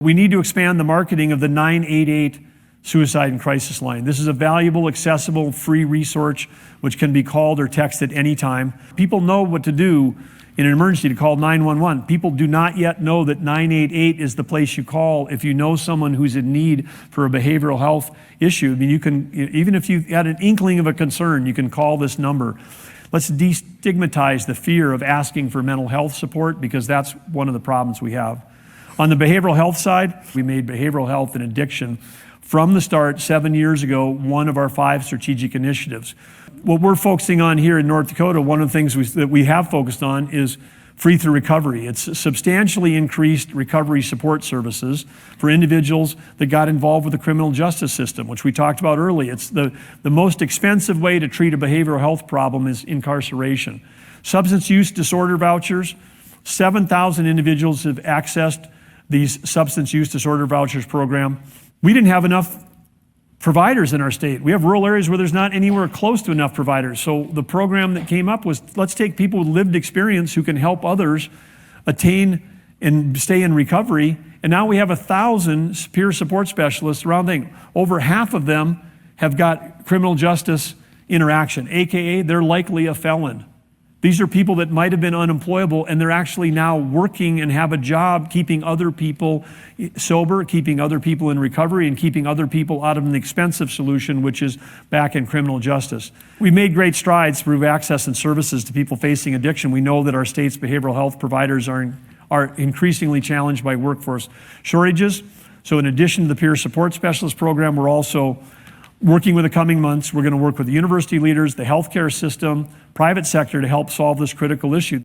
We need to expand the marketing of the 988 suicide and crisis line. This is a valuable, accessible, free resource which can be called or texted anytime. People know what to do in an emergency to call 911. People do not yet know that 988 is the place you call if you know someone who's in need for a behavioral health issue. I mean, you can, even if you had an inkling of a concern, you can call this number. Let's destigmatize the fear of asking for mental health support, because that's one of the problems we have. On the behavioral health side, we made behavioral health and addiction from the start 7 years ago one of our 5 strategic initiatives. What we're focusing on here in North Dakota, one of the things that we have focused on is free through recovery. It's substantially increased recovery support services for individuals that got involved with the criminal justice system, which we talked about earlier. It's the most expensive way to treat a behavioral health problem is incarceration. Substance use disorder vouchers, 7,000 individuals have accessed these substance use disorder vouchers program. We didn't have enough providers in our state. We have rural areas where there's not anywhere close to enough providers. So the program that came up was, let's take people with lived experience who can help others attain and stay in recovery. And now we have 1,000 peer support specialists around the thing. Over half of them have got criminal justice interaction, AKA they're likely a felon. These are people that might have been unemployable, and they're actually now working and have a job keeping other people sober, keeping other people in recovery, and keeping other people out of an expensive solution, which is back in criminal justice. We've made great strides through access and services to people facing addiction. We know that our state's behavioral health providers are increasingly challenged by workforce shortages. So in addition to the peer support specialist program, we're also working with the coming months, we're going to work with the university leaders, the healthcare system, private sector to help solve this critical issue.